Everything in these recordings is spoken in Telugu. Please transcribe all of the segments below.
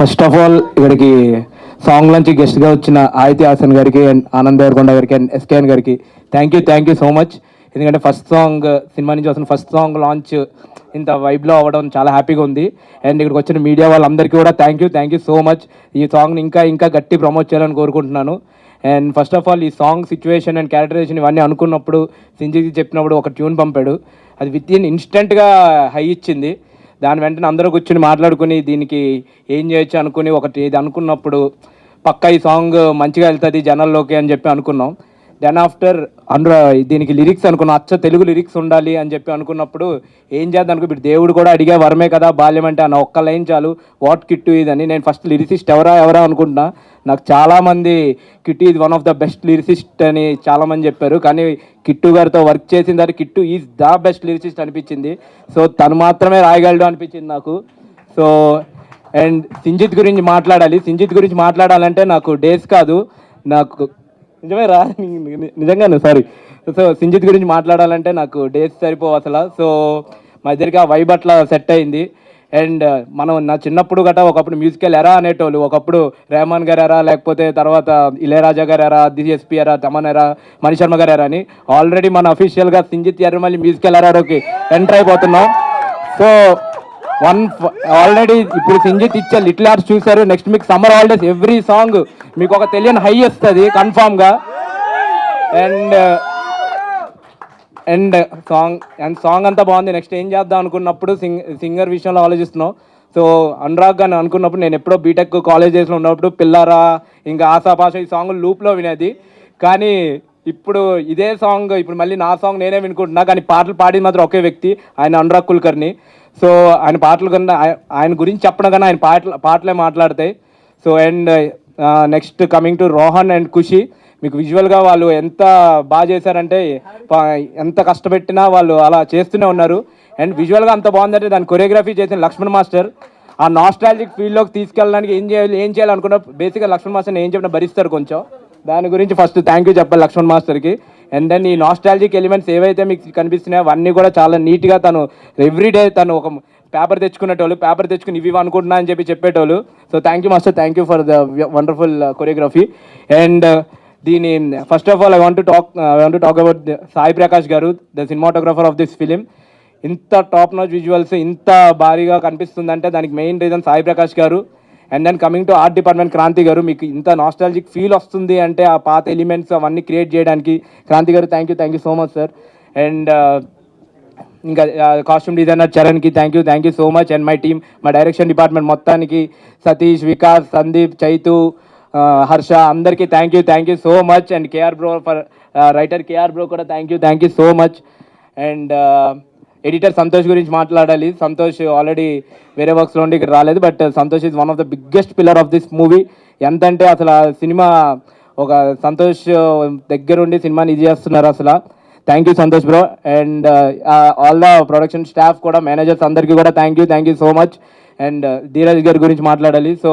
ఫస్ట్ ఆఫ్ ఆల్ ఇక్కడికి సాంగ్ నుంచి గెస్ట్గా వచ్చిన ఆదిత్య హాసన్ గారికి అండ్ ఆనంద్ దేవరకొండ గారికి అండ్ ఎస్కేఎన్ గారికి థ్యాంక్ యూ సో మచ్. ఎందుకంటే ఫస్ట్ సాంగ్ సినిమా నుంచి వస్తున్న ఫస్ట్ సాంగ్ లాంచ్ ఇంత వైబ్లో అవ్వడం చాలా హ్యాపీగా ఉంది. అండ్ ఇక్కడికి వచ్చిన మీడియా వాళ్ళందరికీ కూడా థ్యాంక్ యూ సో మచ్. ఈ సాంగ్ని ఇంకా గట్టి ప్రమోట్ చేయాలని కోరుకుంటున్నాను. అండ్ ఫస్ట్ ఆఫ్ ఆల్ ఈ సాంగ్ సిచ్యువేషన్ అండ్ క్యారెక్టరైజేషన్ ఇవన్నీ అనుకున్నప్పుడు సింజికి చెప్పినప్పుడు ఒక ట్యూన్ పంపాడు. అది విత్ ఇన్ ఇన్స్టెంట్గా హై ఇచ్చింది. దాని వెంటనే అందరూ కూర్చొని మాట్లాడుకుని దీనికి ఏం చేయొచ్చు అనుకుని ఒకటి ఇది అనుకున్నప్పుడు పక్కా ఈ సాంగ్ మంచిగా వెళ్తుంది జనాల్లోకి అని చెప్పి అనుకున్నాం. దెన్ ఆఫ్టర్ దీనికి లిరిక్స్ అనుకున్నాం, అచ్చ తెలుగు లిరిక్స్ ఉండాలి అని చెప్పి అనుకున్నప్పుడు ఏం చేద్దాం అనుకో, ఇప్పుడు దేవుడు కూడా అడిగే వరమే కదా బాల్యం అంటే అన్న ఒక్క లైన్ చాలు, వాట్ కిట్టు ఇదని. నేను ఫస్ట్ లిరిసిస్ట్ ఎవరా అనుకుంటున్నా. నాకు చాలామంది Kittu is one of the best lyricist అని చాలామంది చెప్పారు. కానీ కిట్టు గారితో వర్క్ చేసిన తర్వాత Kittu is the best lyricist అనిపించింది. సో తను మాత్రమే రాయగలడు అనిపించింది నాకు. సో అండ్ సింజిత్ గురించి మాట్లాడాలంటే నాకు డేస్ కాదు, నాకు నిజంగానే సారీ. సో సింజిత్ గురించి మాట్లాడాలంటే నాకు డేస్ సరిపోవు అసలు. సో మా ఇద్దరికి ఆ వైబ్ అట్లా సెట్ అయింది. అండ్ మనం నా చిన్నప్పుడు గట్రా ఒకప్పుడు మ్యూజికల్ ఎరా అనేటోళ్ళు, ఒకప్పుడు రెహమాన్ గారు ఎరా, లేకపోతే తర్వాత ఇళయరాజా గారు ఎరా, డిఎస్పీ ఎరా, తమన్ ఎరా, మణి శర్మ గారు ఎరా అని. ఆల్రెడీ మన అఫీషియల్గా సింజిత్ ఎర్రమల్లి మ్యూజికల్ ఎరాలోకి ఎంటర్ అయిపోతున్నాం. సో ఆల్రెడీ ఇప్పుడు సింజిత్ ఇచ్చే లిటిల్ ఆర్ట్స్ చూశారు. నెక్స్ట్ మీకు సమ్మర్ హాలిడేస్ ఎవ్రీ సాంగ్ మీకు ఒక తెలియని హై వస్తుంది కన్ఫామ్గా. అండ్ సాంగ్ అంతా బాగుంది. నెక్స్ట్ ఏం చేద్దాం అనుకున్నప్పుడు సింగర్ విషయంలో ఆలోచిస్తున్నాం. సో అనురాగ్ అని అనుకున్నప్పుడు నేను ఎప్పుడో బీటెక్ కాలేజ్ డేస్లో ఉన్నప్పుడు పిల్లారా, ఇంకా ఆశాపాష ఈ సాంగ్ లూప్లో వినేది. కానీ ఇప్పుడు ఇదే సాంగ్ ఇప్పుడు మళ్ళీ నా సాంగ్ నేనే వినుకుంటున్నా. కానీ పాటలు పాడేది మాత్రం ఒకే వ్యక్తి, ఆయన అనురాగ్ కుల్కర్ని. సో ఆయన పాటలు కన్నా ఆయన గురించి చెప్పడం కన్నా ఆయన పాటలే మాట్లాడతాయి. So and next coming to Rohan and Khushi, మీకు విజువల్గా వాళ్ళు ఎంత బాగా చేశారంటే ఎంత కష్టపెట్టినా వాళ్ళు అలా చేస్తూనే ఉన్నారు. అండ్ విజువల్గా అంత బాగుందంటే దాని కొరియోగ్రఫీ చేసిన లక్ష్మణ్ మాస్టర్ ఆ నాస్టాలజిక్ ఫీల్డ్లోకి తీసుకెళ్ళడానికి ఏం చేయాలనుకున్నా బేసిక్గా లక్ష్మణ్ మాస్టర్ని ఏం చెప్పినా భరిస్తారు కొంచెం. దాని గురించి ఫస్ట్ థ్యాంక్ యూ చెప్పాలి లక్ష్మణ్ మాస్టర్కి. అండ్ దెన్ ఈ నాస్టాలజిక్ ఎలిమెంట్స్ ఏవైతే మీకు కనిపిస్తున్నాయో అవన్నీ కూడా చాలా నీట్గా తను ఎవ్రీడే తను ఒక పేపర్ తెచ్చుకుని ఇవి అనుకుంటున్నా అని చెప్పేటోళ్ళు. So thank you master, thank you for the wonderful choreography. And దీని first of all I want to talk about Sai Prakash garu, the cinematographer of this film. ఇంత టాప్ నాచ్ విజువల్స్ ఇంత భారీగా కనిపిస్తుందంటే దానికి main reason Sai Prakash garu. And then coming to art department Kranthi garu, మీకు ఇంత నాస్టాలజిక్ ఫీల్ వస్తుంది అంటే ఆ పాత ఎలిమెంట్స్ అవన్నీ క్రియేట్ చేయడానికి Kranthi garu thank you so much sir. And ఇంకా కాస్ట్యూమ్ డిజైనర్ చరణ్కి thank you so much. And my team, మా డైరెక్షన్ డిపార్ట్మెంట్ మొత్తానికి సతీష్, వికాస్, సందీప్, చైతు, హర్ష అందరికీ thank you so much. And KR bro for writer KR bro కూడా thank you so much. And editor Santosh గురించి మాట్లాడాలి. సంతోష్ ఆల్రెడీ వేరే వర్క్స్లో ఉండి ఇక్కడ రాలేదు, but Santosh is one of the biggest pillar of this movie. ఎంతంటే అసలు సినిమా ఒక సంతోష్ దగ్గరుండి సినిమాని ఇది చేస్తున్నారు అసలు. Thank you Santosh bro. And all the production staff కూడా, మేనేజర్స్ అందరికీ కూడా thank you so much. And Dheeraj గారి గురించి మాట్లాడాలి. సో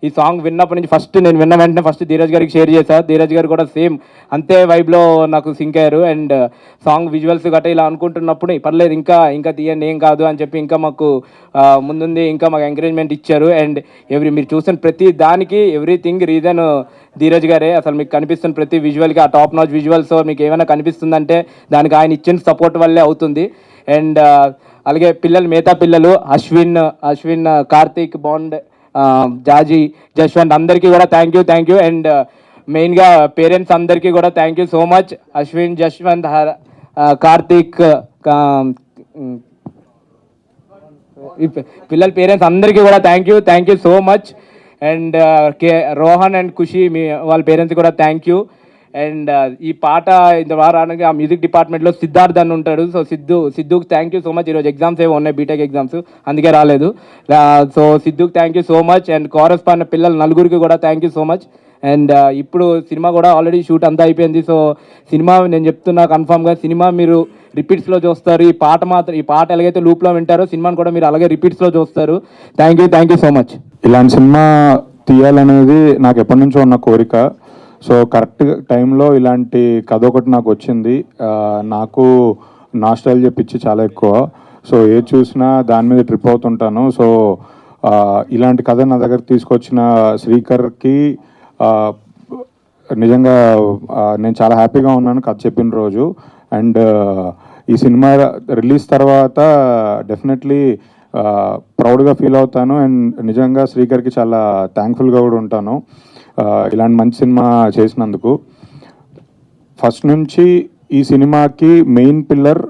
ఈ సాంగ్ విన్నప్పటి నుంచి నేను విన్న వెంటనే ఫస్ట్ ధీరజ్ గారికి షేర్ చేశాను. ధీరజ్ గారు కూడా సేమ్ అంతే వైబ్లో నాకు సింక్ అయ్యారు. అండ్ సాంగ్ విజువల్స్ గట్రా ఇలా అనుకుంటున్నప్పుడు పర్లేదు ఇంకా తీయండి ఏం కాదు అని చెప్పి ఇంకా మాకు ముందుంది ఇంకా మాకు ఎంకరేజ్మెంట్ ఇచ్చారు. అండ్ మీరు చూసిన ప్రతి దానికి ఎవ్రీథింగ్ రీజన్ ధీరజ్ గారే. అసలు మీకు కనిపిస్తున్న ప్రతి విజువల్కి ఆ టాప్ నాచ్ విజువల్స్ మీకు ఏమైనా కనిపిస్తుందంటే దానికి ఆయన ఇచ్చిన సపోర్ట్ వల్లే అవుతుంది. అండ్ అలాగే మిగతా పిల్లలు అశ్విన్, కార్తీక్, బాండ్, జాజీ, జశ్వంత్ అందరికీ కూడా థ్యాంక్ యూ. అండ్ మెయిన్గా పేరెంట్స్ అందరికీ కూడా thank you so much. Ashwin, Jashwanth, Karthik, పిల్లల పేరెంట్స్ అందరికీ కూడా thank you so much. And Rohan and Khushi వాళ్ళ పేరెంట్స్ కూడా థ్యాంక్ యూ. అండ్ ఈ పాట ఇంత వారానికి ఆ మ్యూజిక్ డిపార్ట్మెంట్లో సిద్ధార్థ్ అని ఉంటాడు. సో సిద్ధుకి థ్యాంక్ యూ సో మచ్. ఈరోజు ఎగ్జామ్స్ ఏమో ఉన్నాయి, బీటెక్ ఎగ్జామ్స్, అందుకే రాలేదు. సో సిద్ధుకి thank you so much. And chorus పాడిన పిల్లలు నలుగురికి కూడా thank you so much. And ఇప్పుడు సినిమా కూడా ఆల్రెడీ షూట్ అంతా అయిపోయింది. సో సినిమా నేను చెప్తున్నా కన్ఫామ్గా సినిమా మీరు రిపీట్స్లో చూస్తారు. ఈ పాట ఎలాగైతే లూప్లో వింటారో సినిమాని కూడా మీరు అలాగే రిపీట్స్లో చూస్తారు. Thank you so much. ఇలాంటి సినిమా తీయాలనేది నాకు ఎప్పటి నుంచో ఉన్న కోరిక. సో కరెక్ట్ టైంలో ఇలాంటి కథ ఒకటి నాకు వచ్చింది. నాకు నాస్టాల్జియా పిచ్చి చాలా ఎక్కువ. సో ఏది చూసినా దాని మీద ట్రిప్ అవుతుంటాను. సో ఇలాంటి కథ నా దగ్గర తీసుకొచ్చిన శ్రీకర్కి నిజంగా నేను చాలా హ్యాపీగా ఉన్నాను కథ చెప్పిన రోజు. అండ్ ఈ సినిమా రిలీజ్ తర్వాత డెఫినెట్లీ ప్రౌడ్గా ఫీల్ అవుతాను. అండ్ నిజంగా శ్రీకర్కి చాలా థ్యాంక్ఫుల్గా కూడా ఉంటాను ఇలాంటి మంచి సినిమా చేసినందుకు. ఫస్ట్ నుంచి ఈ సినిమాకి మెయిన్ పిల్లర్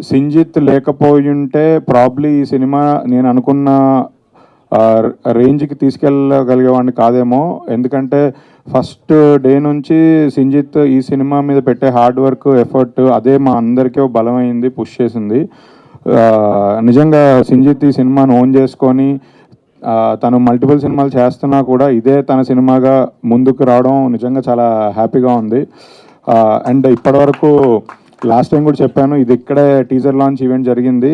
సింజిత్ లేకపోయి ఉంటే ప్రాబ్లీ ఈ సినిమా నేను అనుకున్న రేంజ్కి తీసుకెళ్ళగలిగేవాడిని కాదేమో. ఎందుకంటే ఫస్ట్ డే నుంచి సింజిత్ ఈ సినిమా మీద పెట్టే హార్డ్ వర్క్, ఎఫర్ట్ అదే మా అందరికీ బలమైంది, పుష్ చేసింది. నిజంగా సింజిత్ ఈ సినిమాను ఓన్ చేసుకొని తను మల్టిపుల్ సినిమాలు చేస్తున్నా కూడా ఇదే తన సినిమాగా ముందుకు రావడం నిజంగా చాలా హ్యాపీగా ఉంది. అండ్ ఇప్పటివరకు లాస్ట్ టైం కూడా చెప్పాను, ఇది ఇక్కడే టీజర్ లాంచ్ ఈవెంట్ జరిగింది.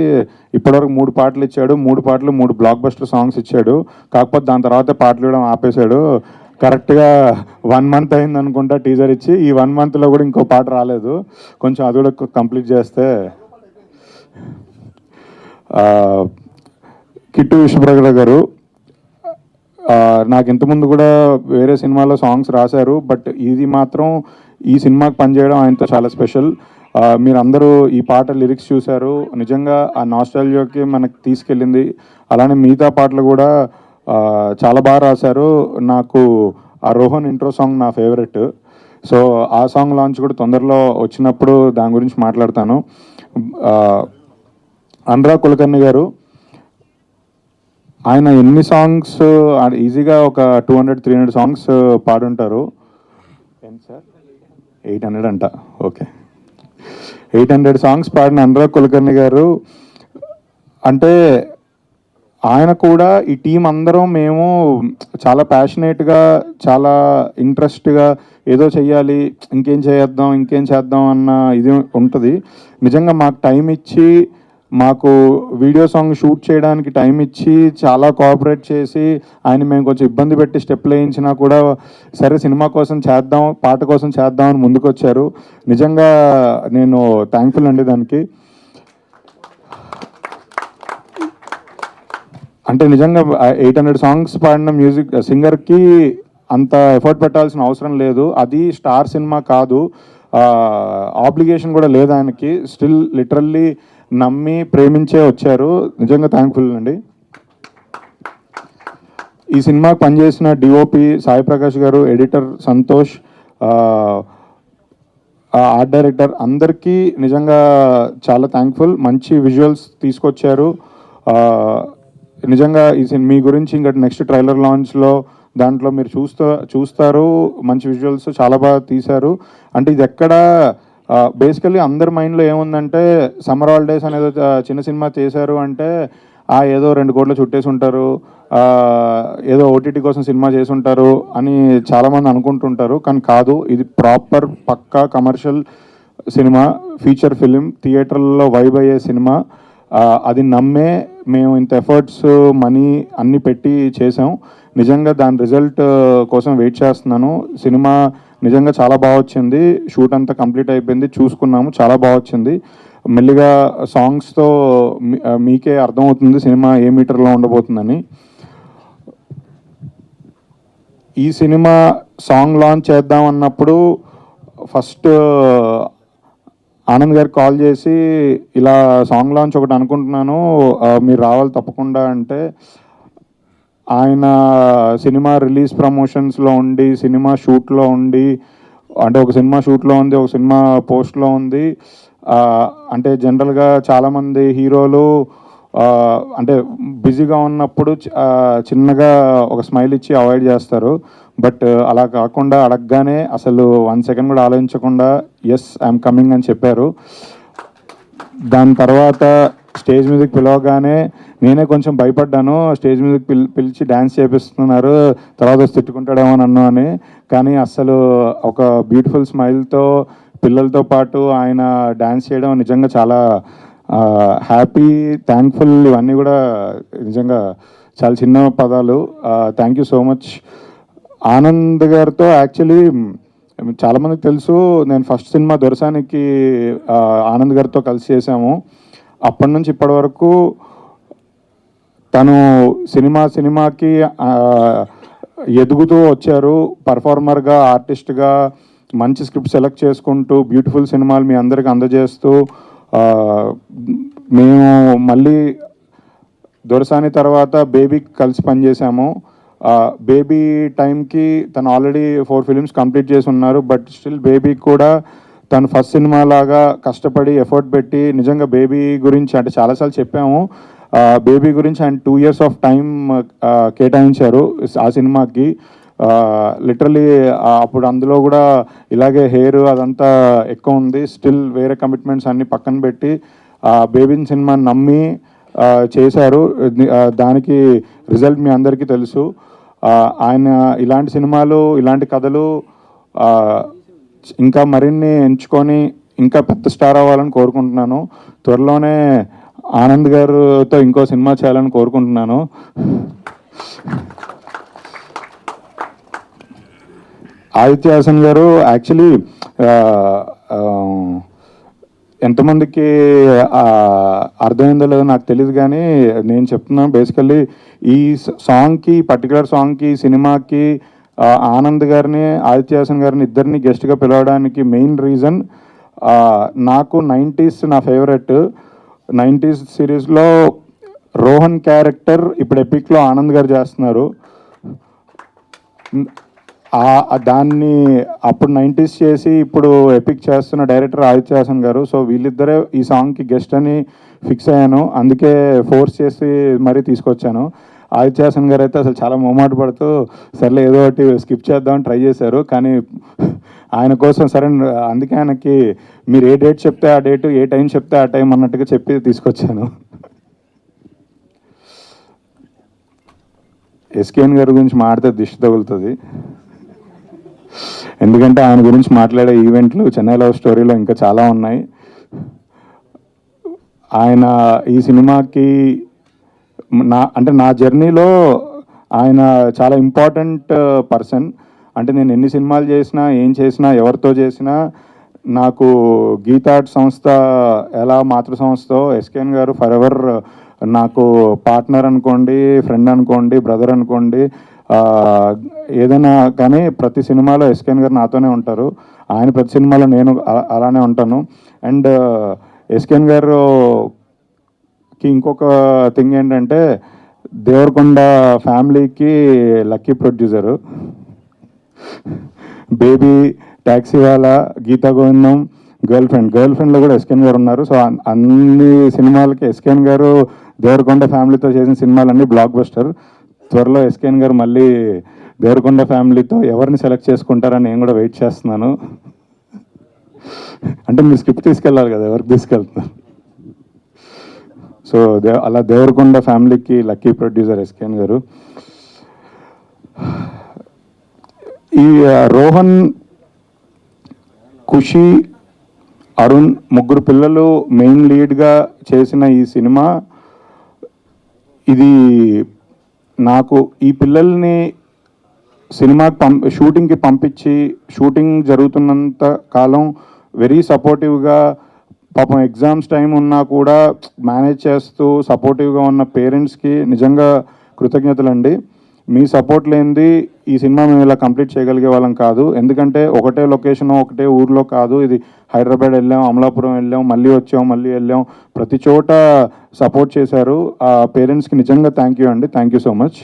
ఇప్పటివరకు 3 పాటలు ఇచ్చాడు, 3 పాటలు 3 బ్లాక్ బస్టర్ సాంగ్స్ ఇచ్చాడు. కాకపోతే దాని తర్వాత పాటలు ఇవ్వడం ఆపేశాడు. కరెక్ట్గా 1 మంత్ అయింది అనుకుంటా టీజర్ ఇచ్చి. ఈ 1 మంత్లో కూడా ఇంకో పాట రాలేదు. కొంచెం అది కూడా కంప్లీట్ చేస్తే. కిట్టు విశ్వప్రగడ గారు నాకు ఇంతకుముందు కూడా వేరే సినిమాలో సాంగ్స్ రాశారు, బట్ ఇది మాత్రం ఈ సినిమాకి పనిచేయడం ఆయనతో చాలా స్పెషల్. మీరందరూ ఈ పాట లిరిక్స్ చూశారు, నిజంగా ఆ నాస్టాల్జియాకి మనకు తీసుకెళ్ళింది. అలానే మిగతా పాటలు కూడా చాలా బాగా రాశారు. నాకు ఆ రోహన్ ఇంట్రో సాంగ్ నా ఫేవరెట్. సో ఆ సాంగ్ లాంచ్ కూడా తొందరలో వచ్చినప్పుడు దాని గురించి మాట్లాడతాను. అనురాగ్ కులకర్ణి గారు, ఆయన ఎన్ని సాంగ్స్ ఈజీగా ఒక 200-300 సాంగ్స్ పాడుంటారు. ఎంత సార్? 800 అంట. ఓకే, 800 సాంగ్స్ పాడిన అనురాగ్ కులకర్ణి గారు అంటే ఆయన కూడా ఈ టీం అందరం మేము చాలా ప్యాషనేట్గా, చాలా ఇంట్రెస్ట్గా ఏదో చెయ్యాలి, ఇంకేం చేద్దాం అన్న ఇది ఉంటుంది. నిజంగా మాకు టైం ఇచ్చి, మాకు వీడియో సాంగ్ షూట్ చేయడానికి టైం ఇచ్చి చాలా కోఆపరేట్ చేసి, ఆయన మేము కొంచెం ఇబ్బంది పెట్టి స్టెప్లు వేయించినా కూడా సరే సినిమా కోసం చేద్దాం, పాట కోసం చేద్దాం అని ముందుకు వచ్చారు. నిజంగా నేను థ్యాంక్ఫుల్ అండి దానికి. అంటే నిజంగా 800 సాంగ్స్ పాడిన మ్యూజిక్ సింగర్కి అంత ఎఫర్ట్ పెట్టాల్సిన అవసరం లేదు. అది స్టార్ సినిమా కాదు, ఆబ్లిగేషన్ కూడా లేదు ఆయనకి. స్టిల్ లిటరల్లీ నమ్మి ప్రేమించే వచ్చారు. నిజంగా థ్యాంక్ఫుల్ అండి. ఈ సినిమాకి పనిచేసిన డిఓపి సాయి ప్రకాష్ గారు, ఎడిటర్ సంతోష్, ఆర్ట్ డైరెక్టర్ అందరికీ నిజంగా చాలా థ్యాంక్ఫుల్. మంచి విజువల్స్ తీసుకొచ్చారు. నిజంగా ఈ మీ గురించి ఇంకా నెక్స్ట్ ట్రైలర్ లాంచ్లో దాంట్లో మీరు చూస్తారు. మంచి విజువల్స్ చాలా బాగా తీశారు. అంటే ఇది ఎక్కడ బేసికల్లీ అందరి మైండ్లో ఏముందంటే సమ్మర్ హాలిడేస్ అనేది చిన్న సినిమా చేశారు అంటే ఏదో 2 కోట్లు చుట్టేసి ఉంటారు, ఏదో ఓటీటీ కోసం సినిమా చేసి ఉంటారు అని చాలామంది అనుకుంటుంటారు. కానీ కాదు, ఇది ప్రాపర్ పక్కా కమర్షియల్ సినిమా, ఫీచర్ ఫిలిం, థియేటర్లలో వైబ్ అయ్యే సినిమా. అది నమ్మే మేము ఇంత ఎఫర్ట్స్, మనీ అన్నీ పెట్టి చేసాం. నిజంగా దాని రిజల్ట్ కోసం వెయిట్ చేస్తున్నాను. సినిమా నిజంగా చాలా బాగా వచ్చింది. షూట్ అంతా కంప్లీట్ అయిపోయింది, చూసుకున్నాము, చాలా బాగా వచ్చింది. మెల్లిగా సాంగ్స్తో మీకే అర్థమవుతుంది సినిమా ఏ మీటర్లో ఉండబోతుందని. ఈ సినిమా సాంగ్ లాంచ్ చేద్దాం అన్నప్పుడు ఫస్ట్ ఆనంద్ గారికి కాల్ చేసి ఇలా సాంగ్ లాంచ్ ఒకటి అనుకుంటున్నాను, మీరు రావాలి తప్పకుండా అంటే, ఆయన సినిమా రిలీజ్ ప్రమోషన్స్లో ఉండి, సినిమా షూట్లో ఉండి, అంటే ఒక సినిమా షూట్లో ఉంది, ఒక సినిమా పోస్ట్లో ఉంది. అంటే జనరల్గా చాలామంది హీరోలు అంటే బిజీగా ఉన్నప్పుడు చిన్నగా ఒక స్మైల్ ఇచ్చి అవాయిడ్ చేస్తారు. బట్ అలా కాకుండా అడగగానే అసలు 1 సెకండ్ కూడా ఆలోచించకుండా ఎస్ ఐఎమ్ కమింగ్ అని చెప్పారు. దాని తర్వాత స్టేజ్ మీదకి పిలవగానే నేనే కొంచెం భయపడ్డాను. స్టేజ్ మీదకి పిలిచి డ్యాన్స్ చేపిస్తున్నారు, తర్వాత వచ్చి తిట్టుకుంటాడేమో నన్ను అని. కానీ అసలు ఒక బ్యూటిఫుల్ స్మైల్తో పిల్లలతో పాటు ఆయన డ్యాన్స్ చేయడం నిజంగా చాలా హ్యాపీ, థ్యాంక్ఫుల్. ఇవన్నీ కూడా నిజంగా చాలా చిన్న పదాలు. Thank you so much. Anand గారితో యాక్చువల్లీ చాలామందికి తెలుసు, నేను ఫస్ట్ సినిమా దొరసానికి ఆనంద్ గారితో కలిసి చేశాము. అప్పటి నుంచి ఇప్పటి వరకు తను సినిమాకి ఎదుగుతూ వచ్చారు. పర్ఫార్మర్గా, ఆర్టిస్ట్గా మంచి స్క్రిప్ట్ సెలెక్ట్ చేసుకుంటూ బ్యూటిఫుల్ సినిమాలు మీ అందరికి అందజేస్తూ మేము మళ్ళీ దొరసాని తర్వాత బేబీకి కలిసి పనిచేసాము. బేబీ టైంకి తను ఆల్రెడీ 4 ఫిలిమ్స్ కంప్లీట్ చేసి ఉన్నారు. బట్ స్టిల్ బేబీకి కూడా తను ఫస్ట్ సినిమా లాగా కష్టపడి ఎఫర్ట్ పెట్టి నిజంగా బేబీ గురించి అంటే చాలాసార్లు చెప్పాము. బేబీ గురించి ఆయన 2 years ఆఫ్ టైం కేటాయించారు ఆ సినిమాకి. లిటరలీ అప్పుడు అందులో కూడా ఇలాగే హెయిర్ అదంతా ఎక్కువ ఉంది. స్టిల్ వేరే కమిట్మెంట్స్ అన్నీ పక్కన పెట్టి బేబీని సినిమాని నమ్మి చేశారు. దానికి రిజల్ట్ మీ అందరికీ తెలుసు. ఆయన ఇలాంటి సినిమాలు, ఇలాంటి కథలు ఇంకా మరిన్ని ఎంచుకొని ఇంకా పెద్ద స్టార్ అవ్వాలని కోరుకుంటున్నాను. త్వరలోనే ఆనంద్ గారితో ఇంకో సినిమా చేయాలని కోరుకుంటున్నాను. ఆదిత్య హాసన్ గారు యాక్చువల్లీ ఎంతమందికి అర్థమైందో లేదో నాకు తెలియదు, కానీ నేను చెప్తున్నాను. బేసికల్లీ ఈ సాంగ్కి, పర్టికులర్ సాంగ్కి, సినిమాకి ఆనంద్ గారిని, ఆదిత్య హాసన్ గారిని ఇద్దరిని గెస్ట్గా పిలవడానికి మెయిన్ రీజన్ నాకు 90s నా ఫేవరెట్. 90s సిరీస్లో రోహన్ క్యారెక్టర్ ఇప్పుడు ఎపిక్లో ఆనంద్ గారు చేస్తున్నారు. దాన్ని అప్పుడు 90s చేసి ఇప్పుడు ఎపిక్ చేస్తున్న డైరెక్టర్ ఆదిత్య హాసన్ గారు. సో వీళ్ళిద్దరే ఈ సాంగ్కి గెస్ట్ అని ఫిక్స్ అయ్యాను. అందుకే ఫోర్స్ చేసి మరీ తీసుకొచ్చాను. ఆదిత్య హాసన్ గారు అయితే అసలు చాలా మొహమాట పడుతూ సర్లే ఏదో ఒకటి స్కిప్ చేద్దామని ట్రై చేశారు. కానీ ఆయన కోసం సరే, అందుకే ఆయనకి మీరు ఏ డేట్ చెప్తే ఆ డేటు, ఏ టైం చెప్తే ఆ టైం అన్నట్టుగా చెప్పి తీసుకొచ్చాను. ఎస్కేఎన్ గారి గురించి మాట్లాడితే దిష్టి తగులుతుంది. ఎందుకంటే ఆయన గురించి మాట్లాడే ఈవెంట్లు చెన్నై లవ్ స్టోరీలో ఇంకా చాలా ఉన్నాయి. ఆయన ఈ సినిమాకి నా జర్నీలో ఆయన చాలా ఇంపార్టెంట్ పర్సన్. అంటే నేను ఎన్ని సినిమాలు చేసినా, ఏం చేసినా, ఎవరితో చేసినా నాకు గీతార్ట్ సంస్థ ఎలా మాతృ సంస్థ, ఎస్కేఎన్ గారు ఫర్ ఎవర్ నాకు పార్ట్నర్ అనుకోండి, ఫ్రెండ్ అనుకోండి, బ్రదర్ అనుకోండి, ఏదైనా కానీ ప్రతి సినిమాలో ఎస్కేఎన్ గారు నాతోనే ఉంటారు. ఆయన ప్రతి సినిమాలో నేను అలానే ఉంటాను. అండ్ ఎస్కేఎన్ గారుకి ఇంకొక థింగ్ ఏంటంటే దేవరకొండ ఫ్యామిలీకి లక్కీ ప్రొడ్యూసరు. బేబీ, ట్యాక్సీ వాలా, గీతా గోవిందం, గర్ల్ ఫ్రెండ్లో కూడా ఎస్కేఎన్ గారు ఉన్నారు. సో అన్ని సినిమాలకి ఎస్కేఎన్ గారు దేవరకొండ ఫ్యామిలీతో చేసిన సినిమాలన్నీ బ్లాక్ బస్టర్. త్వరలో ఎస్కేఎన్ గారు మళ్ళీ దేవరకొండ ఫ్యామిలీతో ఎవరిని సెలెక్ట్ చేసుకుంటారని నేను కూడా వెయిట్ చేస్తున్నాను. అంటే మీరు స్క్రిప్ట్ తీసుకెళ్ళాలి కదా, ఎవరికి తీసుకెళ్తున్నారు? సో అలా దేవరకొండ ఫ్యామిలీకి లక్కీ ప్రొడ్యూసర్ ఎస్కేఎన్ గారు. ఈ రోహన్, ఖుషి, అరుణ్ ముగ్గురు పిల్లలు మెయిన్ లీడ్గా చేసిన ఈ సినిమా, ఇది నాకు ఈ పిల్లల్ని సినిమాకి షూటింగ్కి పంపించి షూటింగ్ జరుగుతున్నంత కాలం వెరీ సపోర్టివ్గా, పాపం ఎగ్జామ్స్ టైం ఉన్నా కూడా మేనేజ్ చేస్తూ సపోర్టివ్గా ఉన్న పేరెంట్స్కి నిజంగా కృతజ్ఞతలండి. మీ సపోర్ట్ లేనిది ఈ సినిమా మేము ఇలా కంప్లీట్ చేయగలిగే వాళ్ళం కాదు. ఎందుకంటే ఒకటే లొకేషన్, ఒకటే ఊర్లో కాదు, ఇది హైదరాబాద్ వెళ్ళాం, అమలాపురం వెళ్ళాం, మళ్ళీ వచ్చాం, మళ్ళీ వెళ్ళాం, ప్రతి చోట సపోర్ట్ చేశారు. ఆ పేరెంట్స్కి నిజంగా థ్యాంక్ యూ అండి. Thank you so much.